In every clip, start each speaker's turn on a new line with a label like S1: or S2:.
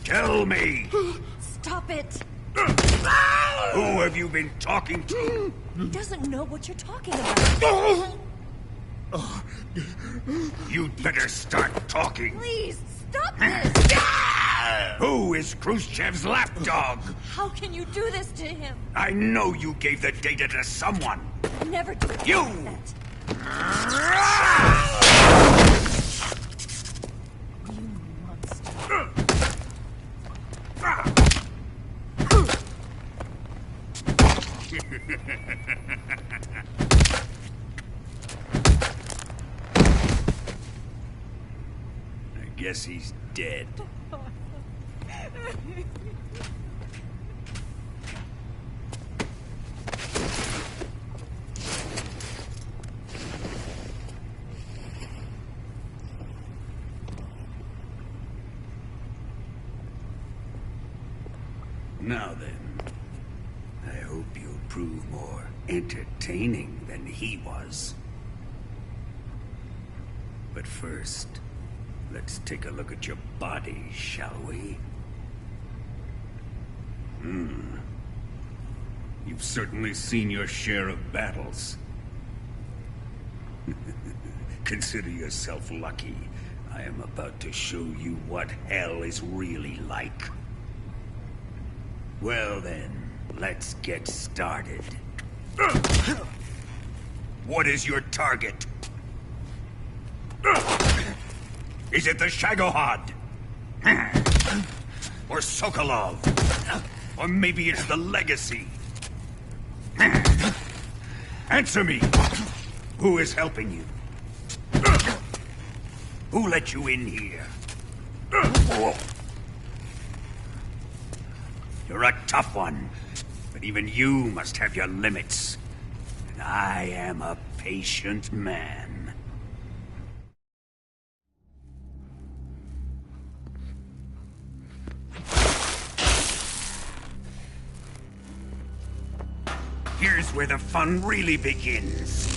S1: Tell me!
S2: Stop it!
S1: Who have you been talking to?
S2: He doesn't know what you're talking about.
S1: You'd better start talking.
S2: Please, stop this!
S1: Who is Khrushchev's lapdog?
S2: How can you do this to him?
S1: I know you gave the data to someone.
S2: Never do
S1: You!
S2: that. You monster.
S1: I guess he's dead. Now then, I hope you'll prove more entertaining than he was. But first, let's take a look at your body, shall we? You've certainly seen your share of battles. Consider yourself lucky. I am about to show you what hell is really like. Well then, let's get started. What is your target? Is it the Shagohod? Or Sokolov? Or maybe it's the Legacy? Answer me! Who is helping you? Who let you in here? You're a tough one, but even you must have your limits. And I am a patient man. Here's where the fun really begins.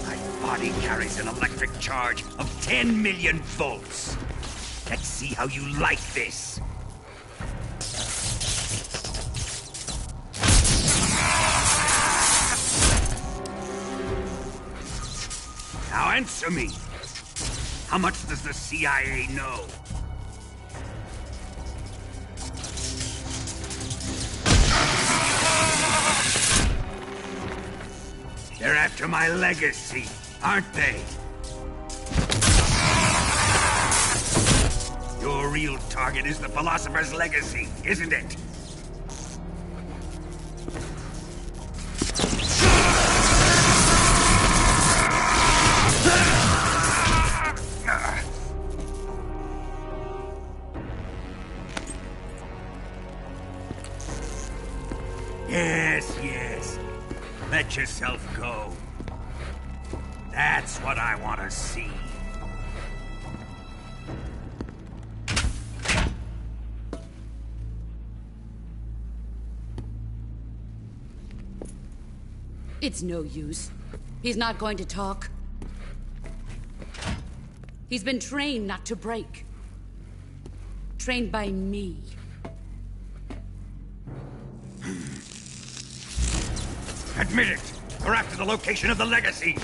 S1: My body carries an electric charge of 10 million volts. Let's see how you like this. Now answer me. How much does the CIA know? They're after my legacy, aren't they? Your real target is the Philosopher's Legacy, isn't it? Yes. Let yourself go. That's what I want to see.
S3: It's no use. He's not going to talk. He's been trained not to break. Trained by me.
S1: Admit it! We're after the location of the Legacy!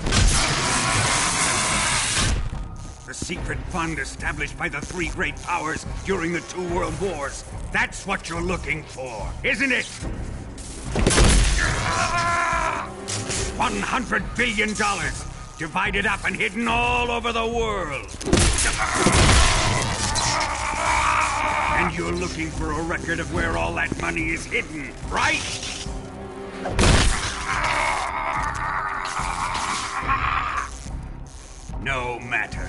S1: The secret fund established by the three great powers during the two world wars. That's what you're looking for, isn't it? $100 billion, divided up and hidden all over the world. And you're looking for a record of where all that money is hidden, right? No matter.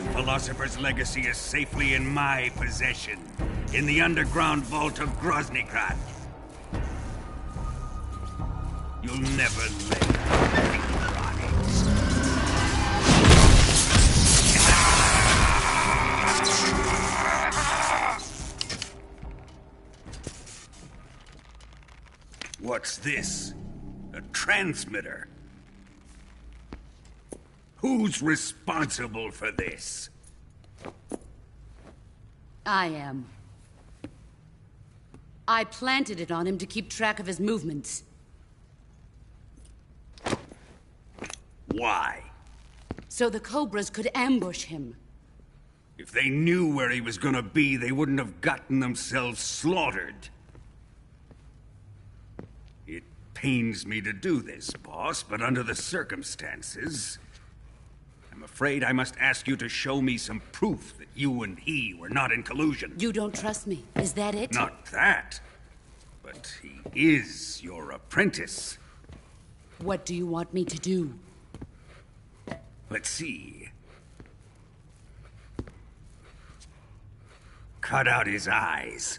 S1: The Philosopher's Legacy is safely in my possession, in the underground vault of Groznygrad. You'll never lay a finger on it. What's this? A transmitter? Who's responsible for this?
S3: I am. I planted it on him to keep track of his movements.
S1: Why?
S3: So the Cobras could ambush him.
S1: If they knew where he was gonna be, they wouldn't have gotten themselves slaughtered. It pains me to do this, boss, but under the circumstances, I'm afraid I must ask you to show me some proof that you and he were not in collusion.
S3: You don't trust me, is that it?
S1: Not that, but he is your apprentice.
S3: What do you want me to do?
S1: Let's see. Cut out his eyes.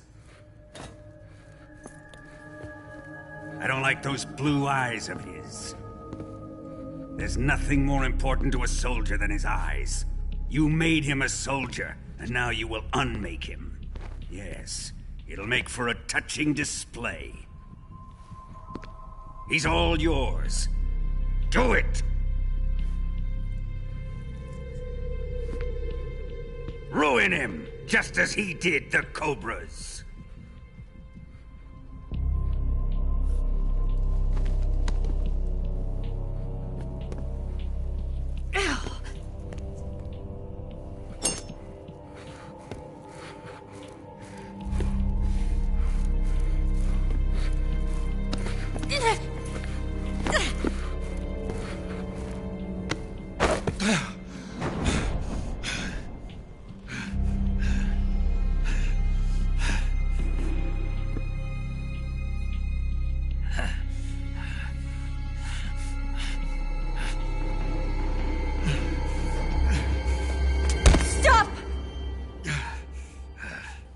S1: I don't like those blue eyes of his. There's nothing more important to a soldier than his eyes. You made him a soldier, and now you will unmake him. Yes, it'll make for a touching display. He's all yours. Do it! Ruin him, just as he did the Cobras.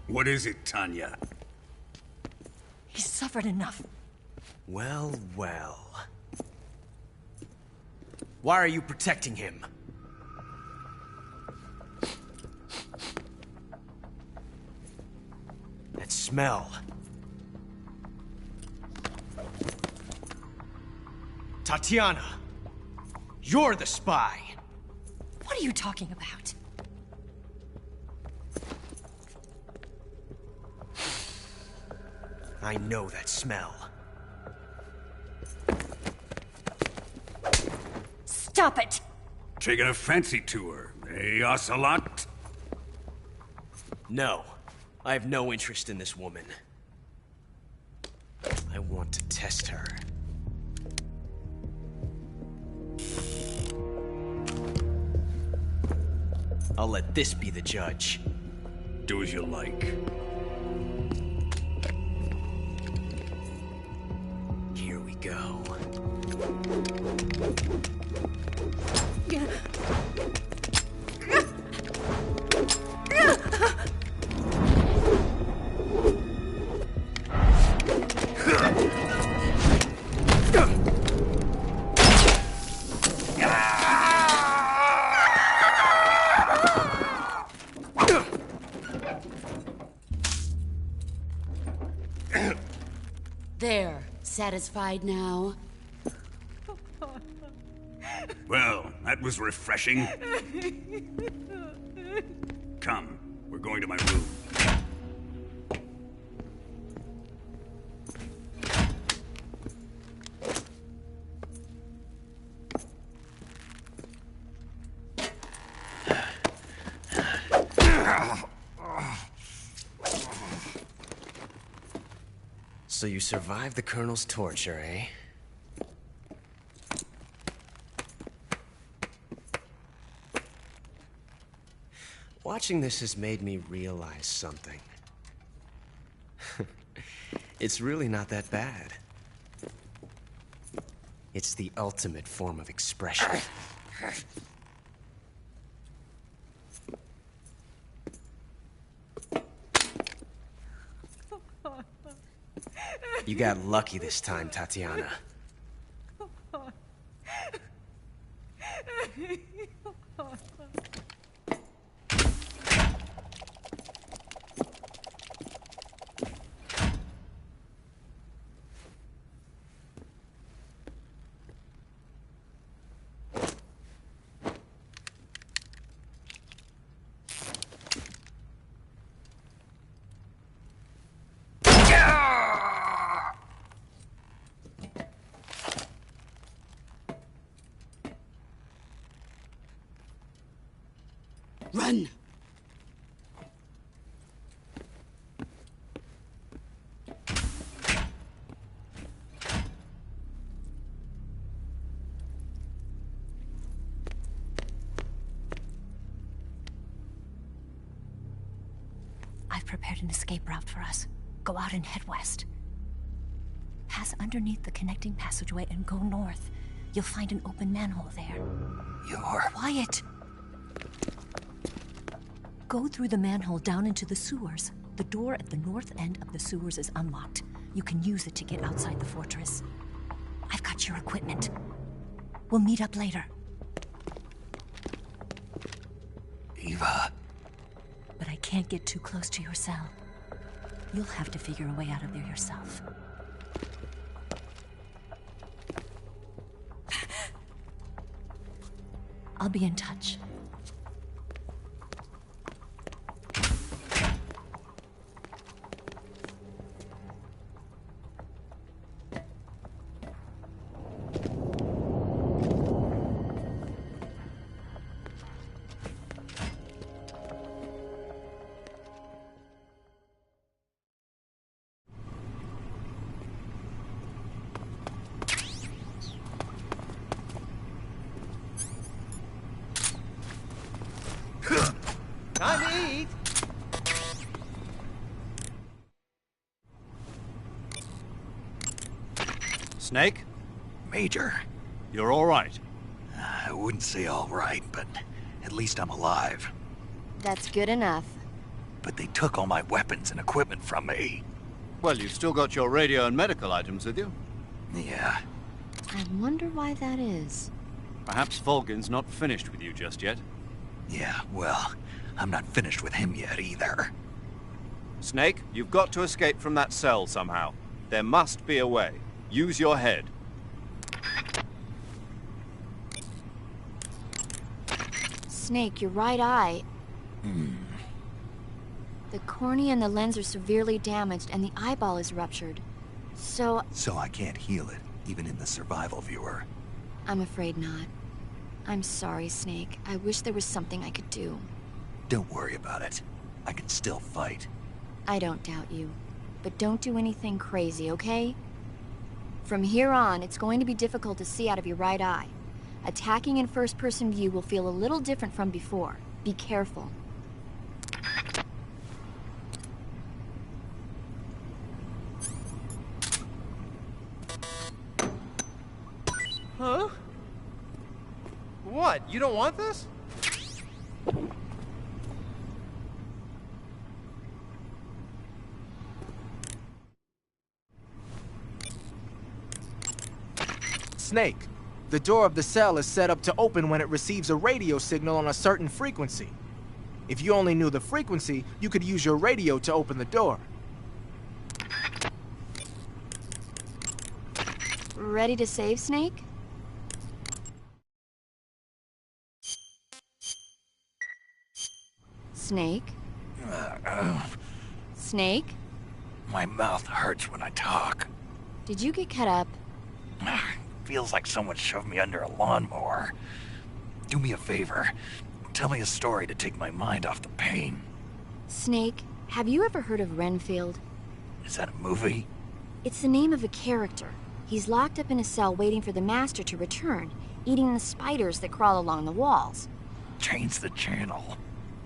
S1: What is it, Tanya?
S2: He's suffered enough.
S4: Well, well. Why are you protecting him? That smell. Tatiana! You're the spy!
S2: What are you talking about?
S4: I know that smell.
S2: Stop it!
S1: Taking a fancy to her, eh, Ocelot?
S4: No. I have no interest in this woman. I want to test her. I'll let this be the judge.
S1: Do as you like.
S4: Here we go.
S3: There. Satisfied now?
S1: Well, that was refreshing. Come, we're going to my room.
S4: So you survived the Colonel's torture, eh? Watching this has made me realize something. It's really not that bad. It's the ultimate form of expression. You got lucky this time, Tatiana.
S3: Run!
S2: I've prepared an escape route for us. Go out and head west. Pass underneath the connecting passageway and go north. You'll find an open manhole there.
S5: You're...
S2: Quiet! Go through the manhole down into the sewers. The door at the north end of the sewers is unlocked. You can use it to get outside the fortress. I've got your equipment. We'll meet up later.
S5: Eva...
S2: But I can't get too close to your cell. You'll have to figure a way out of there yourself. I'll be in touch.
S4: Time to eat!
S6: Snake?
S5: Major,
S6: You're all right.
S5: I wouldn't say all right, but at least I'm alive.
S7: That's good enough.
S5: But they took all my weapons and equipment from me.
S6: Well, you've still got your radio and medical items with you.
S5: Yeah,
S7: I wonder why that is.
S6: Perhaps Volgin's not finished with you just yet.
S5: yeah, well, I'm not finished with him yet either.
S6: Snake, you've got to escape from that cell somehow. There must be a way. Use your head.
S7: Snake, your right eye. The cornea and the lens are severely damaged and the eyeball is ruptured. So,
S5: So I can't heal it, even in the survival viewer.
S7: I'm afraid not. I'm sorry, Snake. I wish there was something I could do.
S5: Don't worry about it. I can still fight.
S7: I don't doubt you. But don't do anything crazy, okay? From here on, it's going to be difficult to see out of your right eye. Attacking in first-person view will feel a little different from before. Be careful.
S4: Huh? What? You don't want this?
S8: Snake, the door of the cell is set up to open when it receives a radio signal on a certain frequency. If you only knew the frequency, you could use your radio to open the door.
S7: Ready to save, Snake? Snake? Snake?
S5: My mouth hurts when I talk.
S7: Did you get cut up?
S5: Feels like someone shoved me under a lawnmower. Do me a favor. Tell me a story to take my mind off the pain.
S7: Snake, have you ever heard of Renfield?
S5: Is that a movie?
S7: It's the name of a character. He's locked up in a cell waiting for the Master to return, eating the spiders that crawl along the walls.
S5: Change the channel.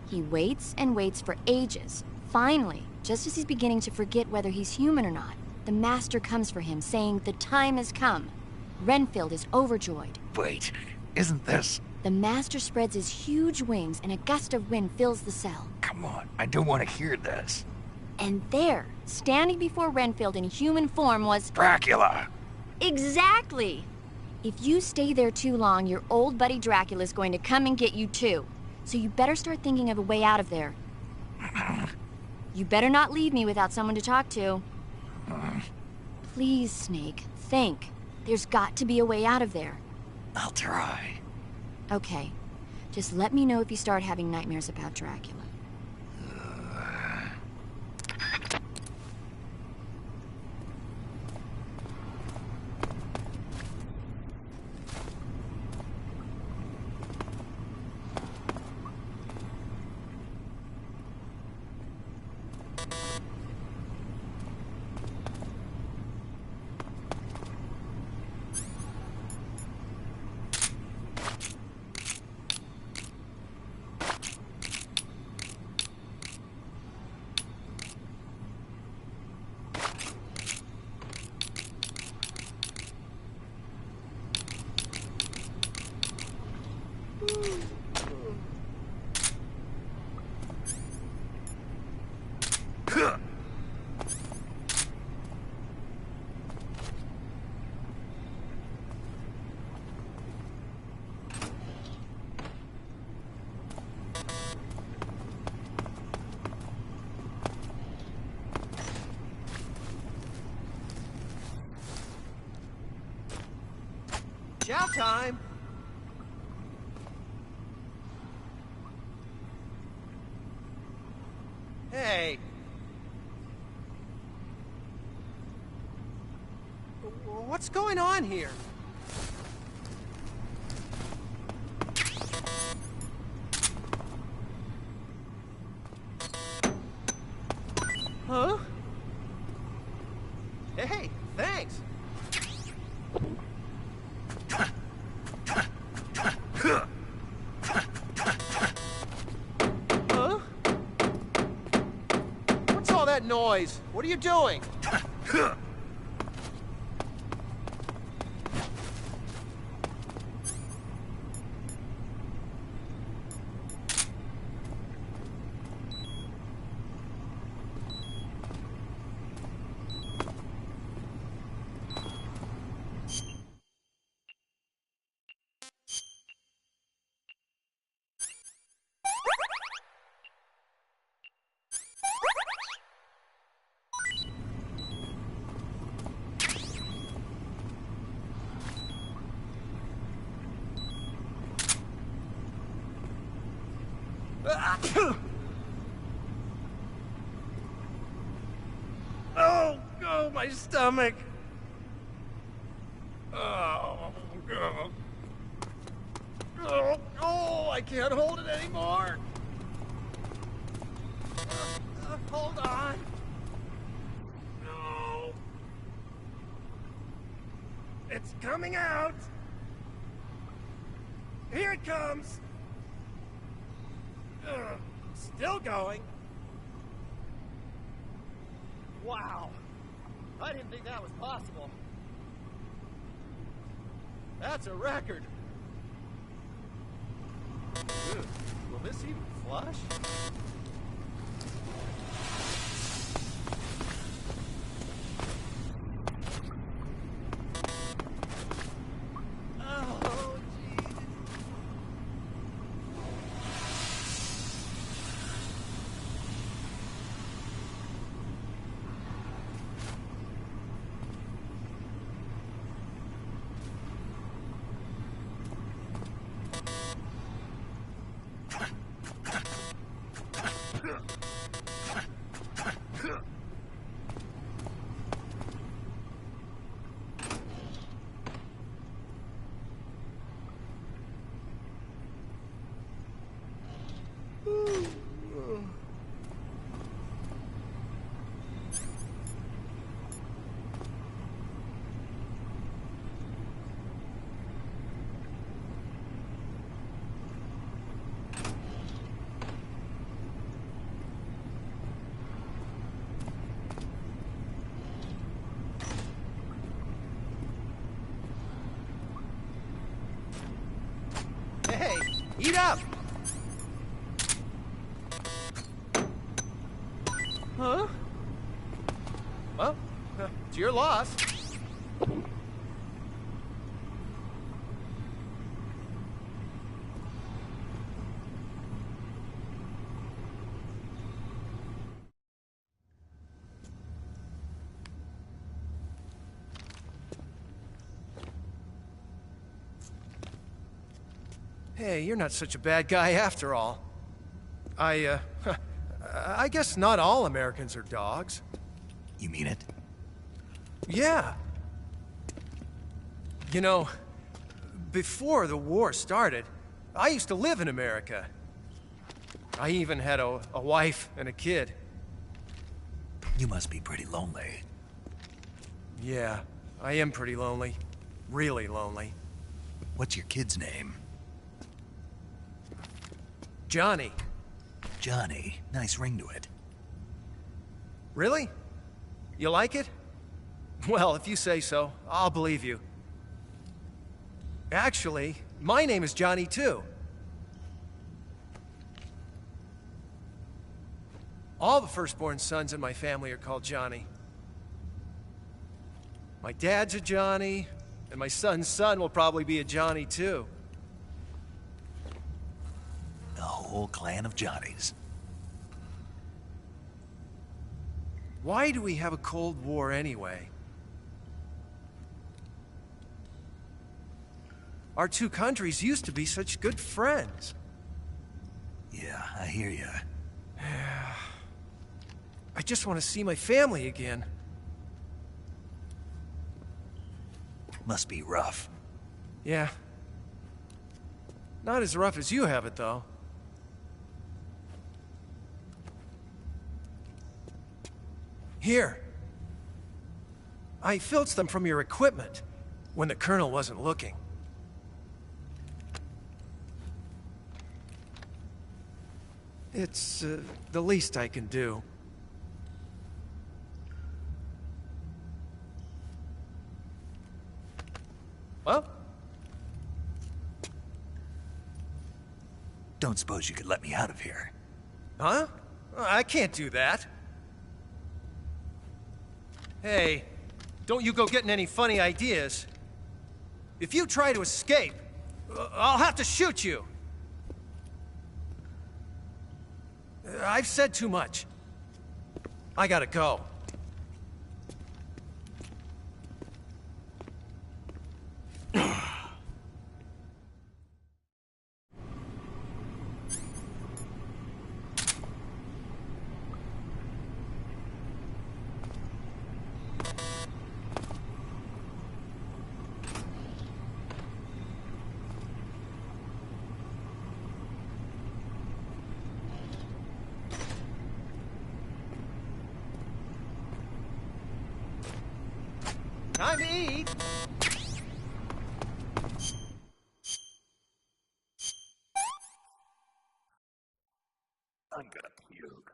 S7: He waits and waits for ages. Finally, just as he's beginning to forget whether he's human or not, the Master comes for him, saying the time has come. Renfield is overjoyed.
S5: Wait, isn't this...
S7: The Master spreads his huge wings and a gust of wind fills the cell.
S5: Come on, I don't want to hear this.
S7: And there, standing before Renfield in human form was...
S5: Dracula!
S7: Exactly! If you stay there too long, your old buddy Dracula's going to come and get you too. So you better start thinking of a way out of there. You better not leave me without someone to talk to. Please, Snake, think. There's got to be a way out of there.
S5: I'll try.
S7: Okay. Just let me know if you start having nightmares about Dracula.
S9: Chow time! Hey! What's going on here? Huh? Hey, thanks! Huh? What's all that noise? What are you doing? Oh, my stomach. Oh, I can't hold it anymore. Hold on. No. It's coming out. Here it comes. Still going. Wow. I didn't think that was possible. That's a record. Will this even flush? Oh, jeez. Hey, eat up! Huh? Well, it's your loss. Hey, you're not such a bad guy after all. I guess not all Americans are dogs.
S5: You mean it?
S9: Yeah. You know, before the war started, I used to live in America. I even had a wife and a kid.
S5: You must be pretty lonely.
S9: Yeah, I am pretty lonely. Really lonely.
S5: What's your kid's name?
S9: Johnny.
S5: Johnny. Nice ring to it.
S9: Really? You like it? Well, if you say so, I'll believe you. Actually, my name is Johnny too. All the firstborn sons in my family are called Johnny. My dad's a Johnny, and my son's son will probably be a Johnny too.
S5: The whole clan of Johnnies.
S9: Why do we have a Cold War anyway? Our two countries used to be such good friends.
S5: Yeah, I hear you.
S9: I just want to see my family again.
S5: Must be rough.
S9: Yeah. Not as rough as you have it, though. Here. I filched them from your equipment when the Colonel wasn't looking. It's the least I can do. Well?
S5: Don't suppose you could let me out of here?
S9: Huh? I can't do that. Hey, don't you go getting any funny ideas. If you try to escape, I'll have to shoot you. I've said too much. I gotta go. Time to eat!
S5: I'm gonna puke.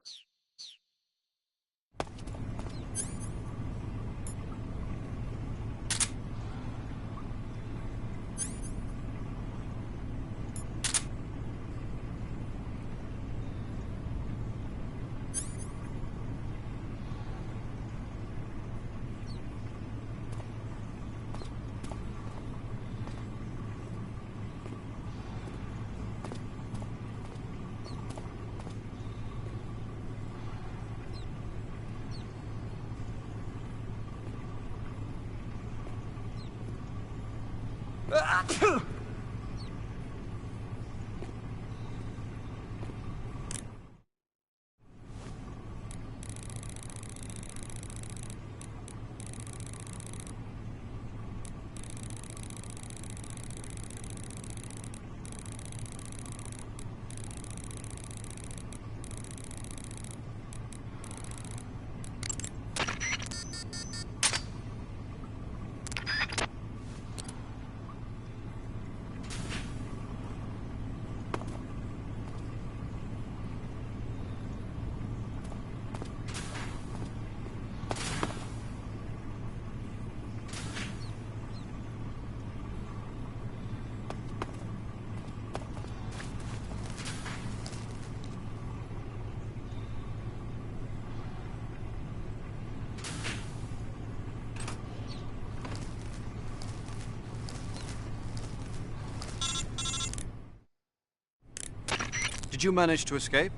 S6: Did you manage to escape?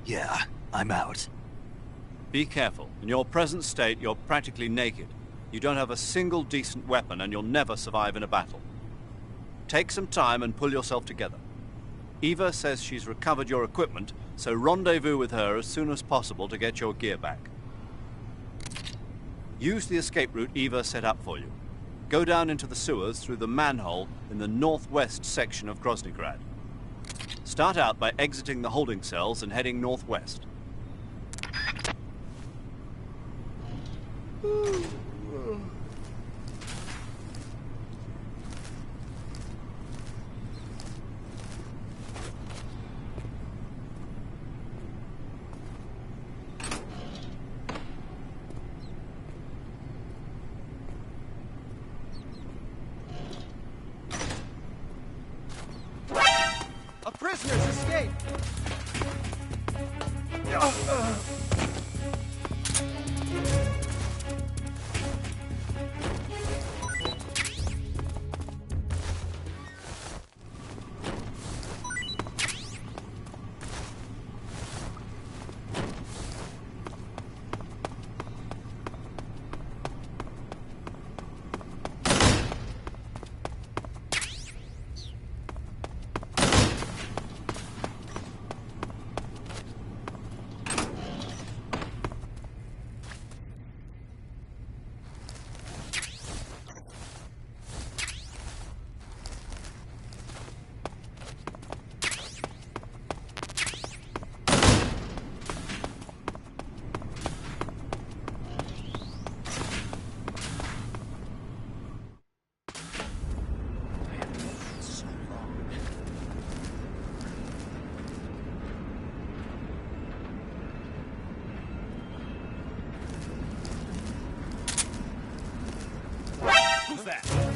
S5: Yeah, I'm out.
S6: Be careful. In your present state, you're practically naked. You don't have a single decent weapon, and you'll never survive in a battle. Take some time and pull yourself together. Eva says she's recovered your equipment, so rendezvous with her as soon as possible to get your gear back. Use the escape route Eva set up for you. Go down into the sewers through the manhole in the northwest section of Groznygrad. Start out by exiting the holding cells and heading northwest.
S9: A prisoner's escaped!
S10: Who's that?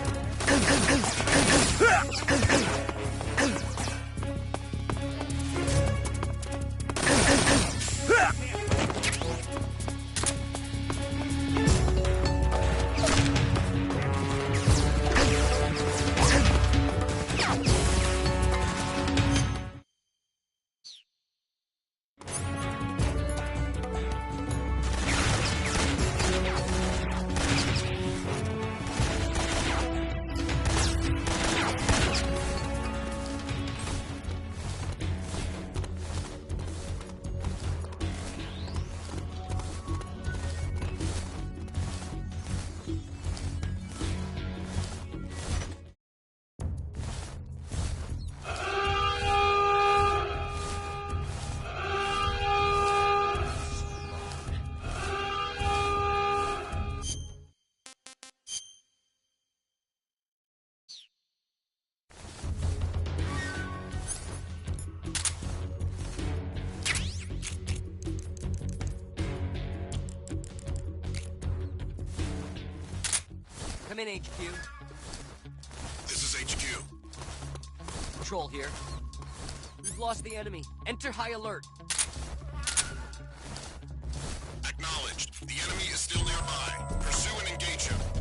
S11: Come in, HQ.
S12: This is HQ.
S11: Patrol here. We've lost the enemy. Enter high alert.
S12: Acknowledged. The enemy is still nearby. Pursue and engage him.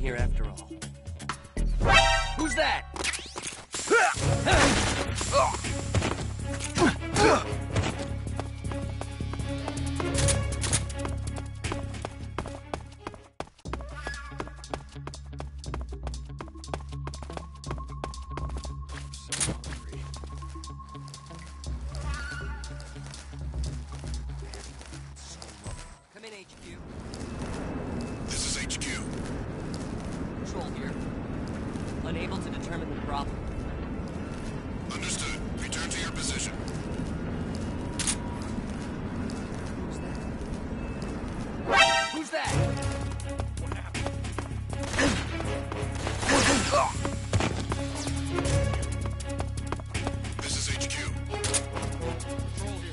S11: here after all. Who's that? Come in, HQ.
S12: This is HQ.
S11: Control here. Unable to determine the problem.
S12: Understood. Return to your position.
S11: Who's that?
S12: What happened? This is HQ. Control here.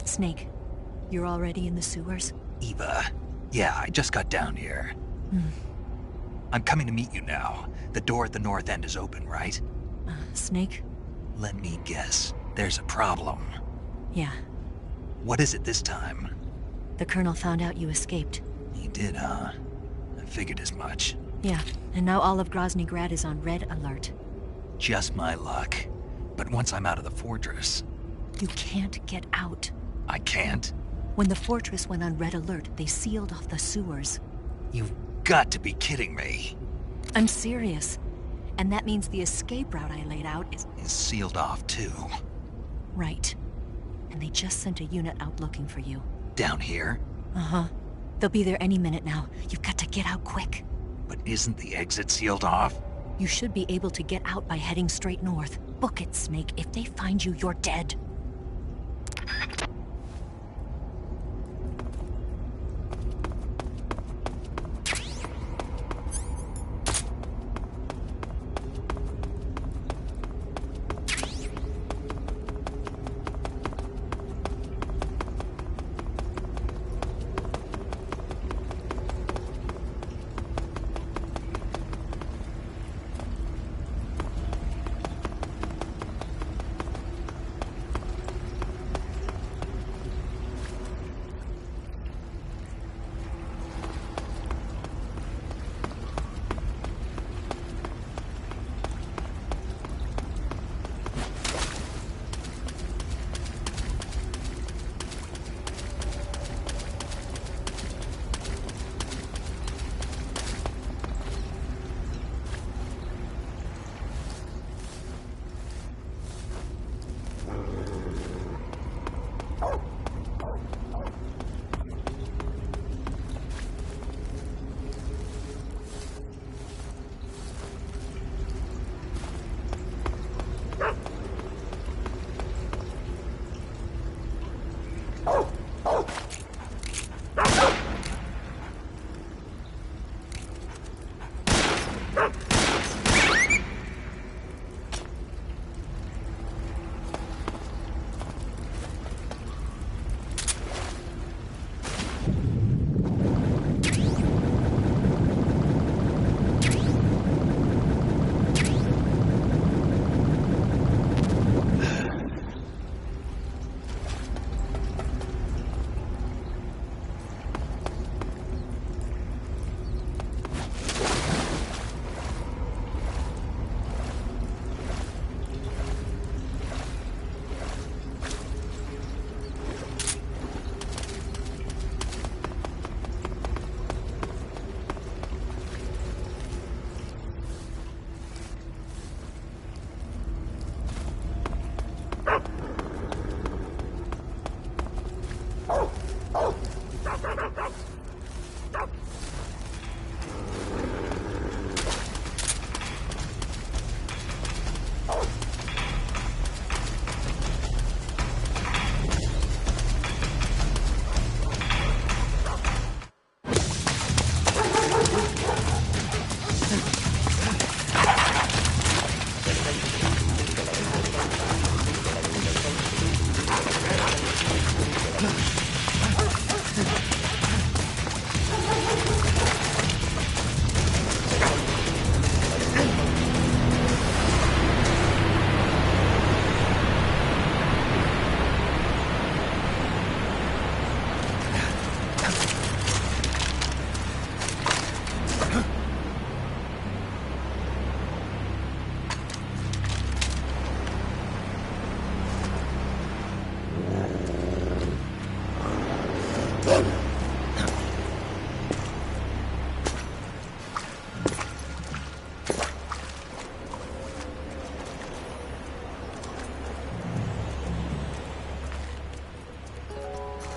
S2: Snake, you're already in the sewers?
S5: Eva. Yeah, I just got down here. I'm coming to meet you now. The door at the north end is open, right?
S2: Snake?
S5: Let me guess. There's a problem.
S2: Yeah.
S5: What is it this time?
S2: The Colonel found out you escaped.
S5: He did, huh? I figured as much.
S2: Yeah, and now all of Grozny Grad is on red alert.
S5: Just my luck. But once I'm out of the fortress...
S2: You can't get out.
S5: I can't?
S2: When the fortress went on red alert, they sealed off the sewers.
S5: You've got to be kidding me.
S2: I'm serious. And that means the escape route I laid out is
S5: sealed off, too.
S2: Right. And they just sent a unit out looking for you.
S5: Down here?
S2: Uh-huh. They'll be there any minute now. You've got to get out quick.
S5: But isn't the exit sealed off?
S2: You should be able to get out by heading straight north. Book it, Snake. If they find you, you're dead.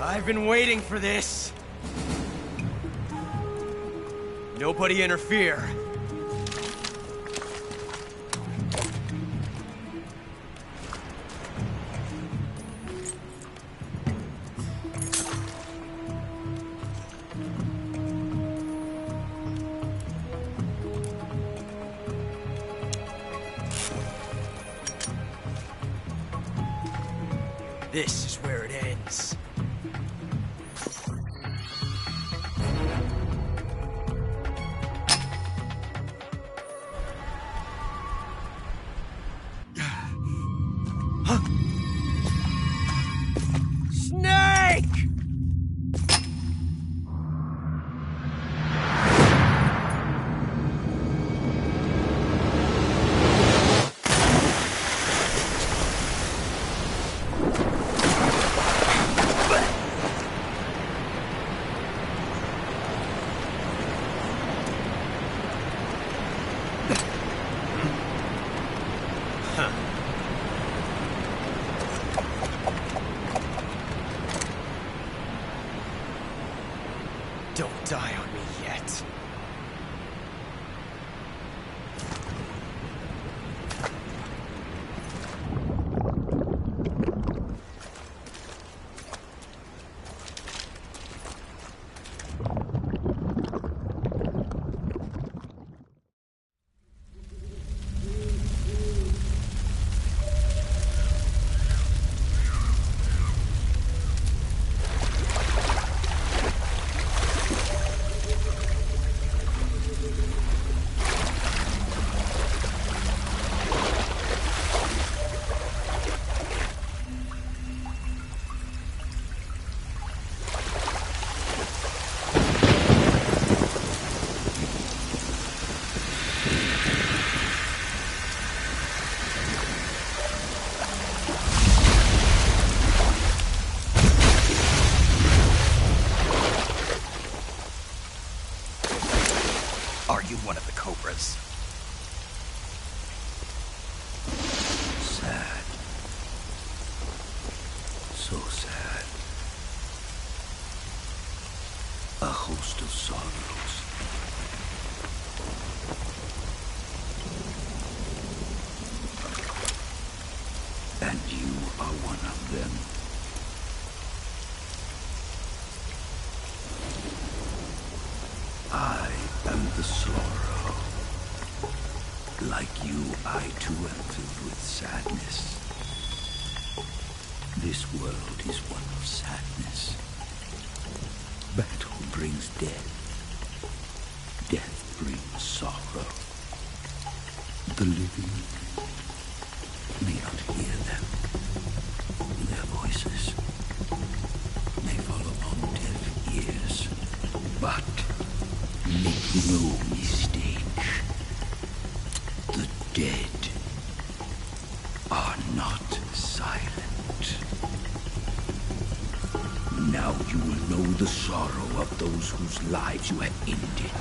S11: I've been waiting for this. Nobody interfere. This is where it ends.
S10: them. I am the sorrow. Like you, I too am filled with sadness. This world is one of sadness. Battle brings death. Death brings sorrow. The living may not hear them. Their voices may fall upon deaf ears. But make no mistake. The dead are not silent. Now you will know the sorrow of those whose lives you have ended.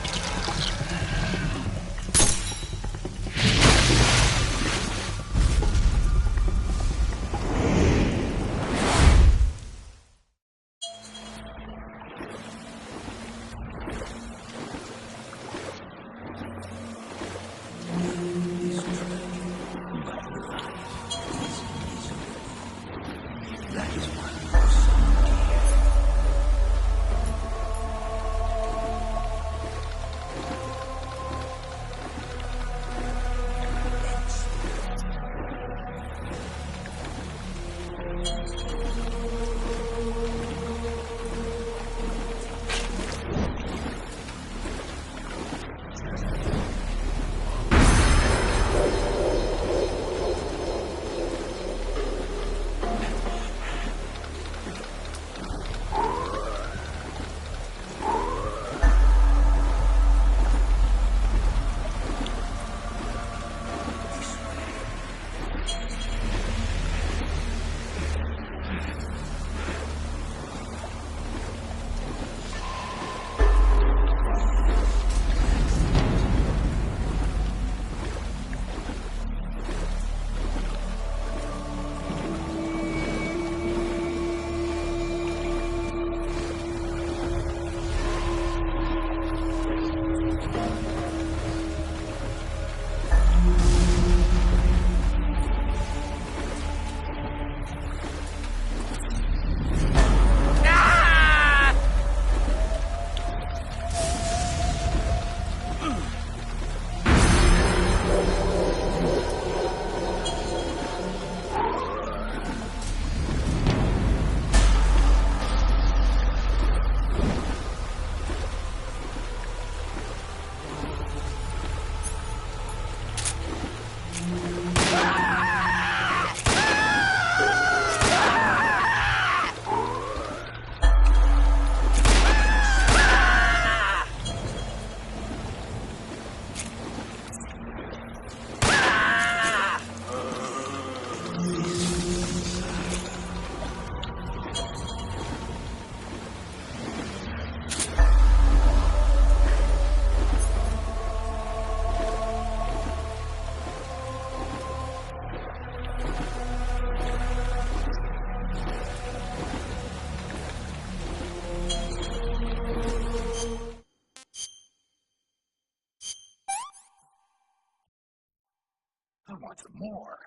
S12: I want some more.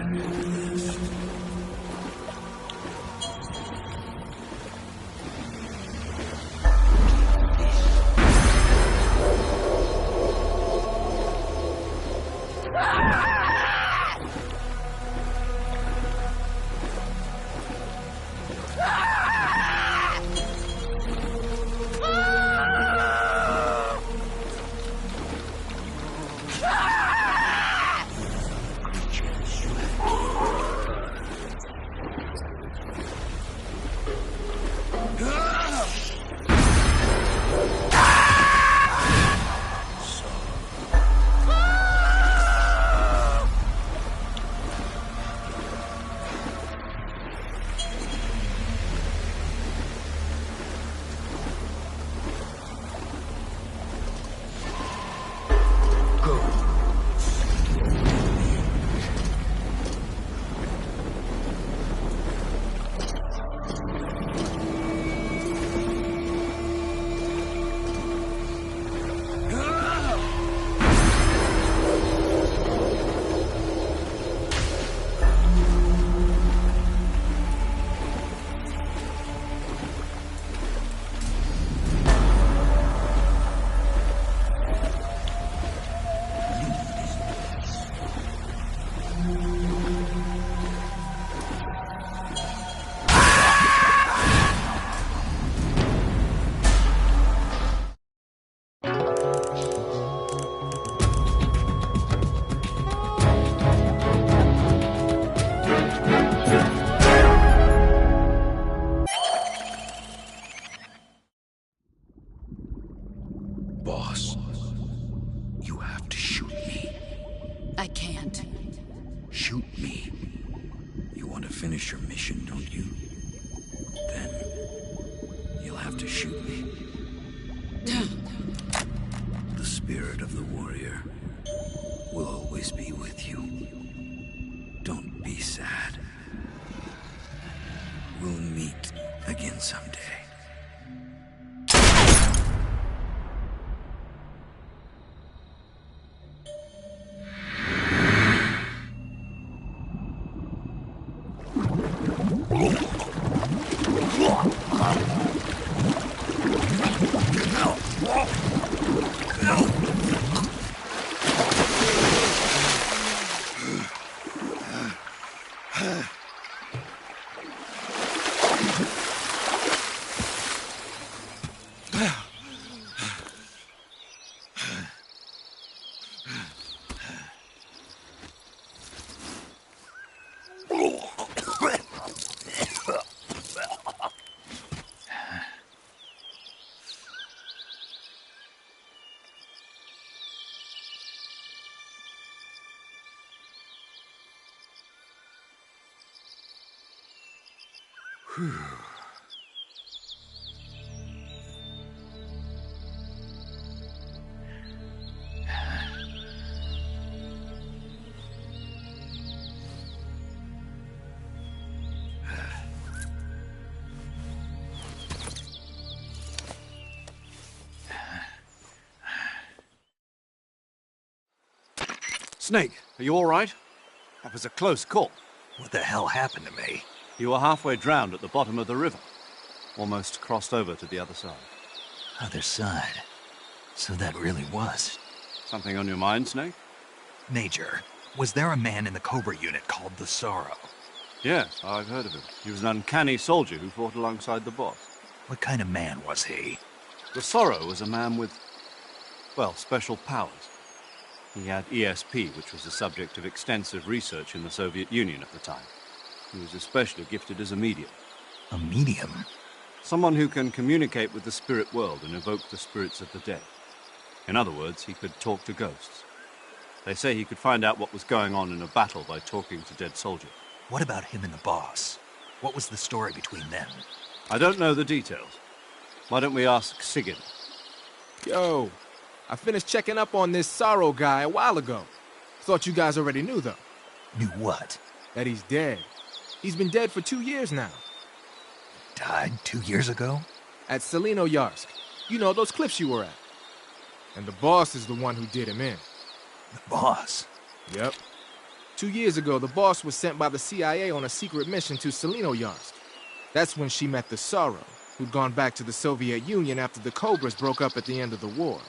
S10: handle this. Boss, you have to shoot me.
S3: I can't.
S10: Shoot me. You want to finish your mission, don't you? Then you'll have to shoot me. The spirit of the warrior will always be with you. Don't be sad. We'll meet again someday.
S6: Snake, are you all right? That was a close call.
S5: What the hell happened to me?
S6: You were halfway drowned at the bottom of the river. Almost crossed over to the other side.
S5: Other side? So that really was.
S6: Something on your mind, Snake?
S5: Major, was there a man in the Cobra unit called the Sorrow?
S6: Yes, I've heard of him. He was an uncanny soldier who fought alongside the boss.
S5: What kind of man was he?
S6: The Sorrow was a man with, well, special powers. He had ESP, which was the subject of extensive research in the Soviet Union at the time. He was especially gifted as a medium.
S5: A medium?
S6: Someone who can communicate with the spirit world and evoke the spirits of the dead. In other words, he could talk to ghosts. They say he could find out what was going on in a battle by talking to dead soldiers.
S5: What about him and the boss? What was the story between them?
S6: I don't know the details. Why don't we ask Sigyn?
S8: Yo, I finished checking up on this Sorrow guy a while ago. Thought you guys already knew, though.
S5: Knew what?
S8: That he's dead. He's been dead for 2 years now.
S5: Died 2 years ago?
S8: At Selino-Yarsk. You know, those cliffs you were at. And the boss is the one who did him in.
S5: The boss?
S8: Yep. 2 years ago, the boss was sent by the CIA on a secret mission to Selinoyarsk. That's when she met the Sorrow, who'd gone back to the Soviet Union after the Cobras broke up at the end of the war.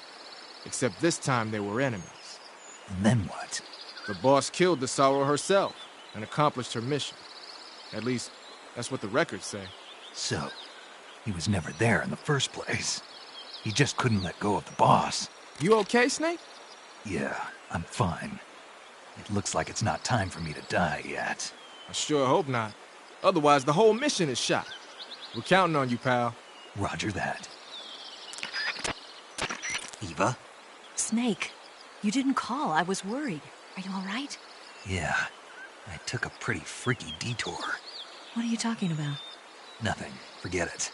S8: Except this time they were enemies.
S5: And then what?
S8: The boss killed the Sorrow herself and accomplished her mission. At least, that's what the records say.
S5: So, he was never there in the first place. He just couldn't let go of the boss.
S8: You okay, Snake?
S5: Yeah, I'm fine. It looks like it's not time for me to die yet.
S8: I sure hope not. Otherwise, the whole mission is shot. We're counting on you, pal.
S5: Roger that. Eva?
S2: Snake, you didn't call. I was worried. Are you all right?
S5: Yeah, I took a pretty freaky detour.
S2: What are you talking about?
S5: Nothing. Forget it.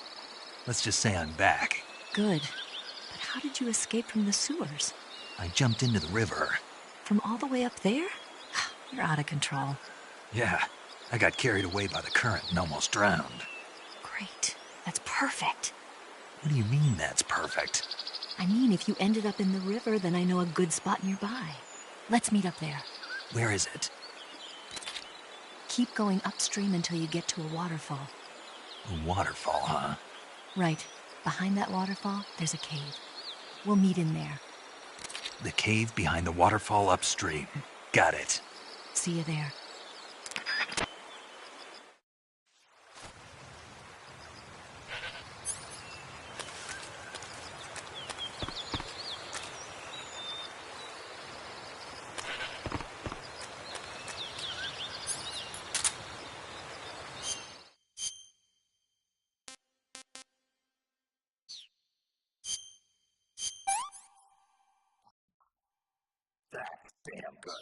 S5: Let's just say I'm back.
S2: Good. But how did you escape from the sewers?
S5: I jumped into the river.
S2: From all the way up there? You're out of control.
S5: Yeah, I got carried away by the current and almost drowned.
S2: Great. That's perfect.
S5: What do you mean that's perfect?
S2: I mean, if you ended up in the river, then I know a good spot nearby. Let's meet up there.
S5: Where is it?
S2: Keep going upstream until you get to a waterfall.
S5: A waterfall, huh?
S2: Right. Behind that waterfall, there's a cave. We'll meet in there.
S5: The cave behind the waterfall upstream. Got it.
S2: See you there.
S5: Damn good.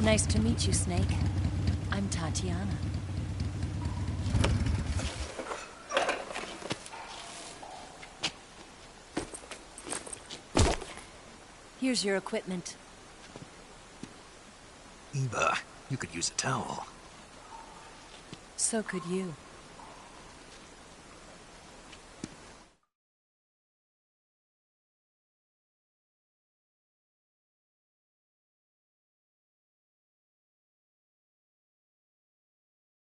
S2: Nice to meet you, Snake. I'm Tatiana. Here's your equipment.
S5: Eva, you could use a towel.
S2: So could you.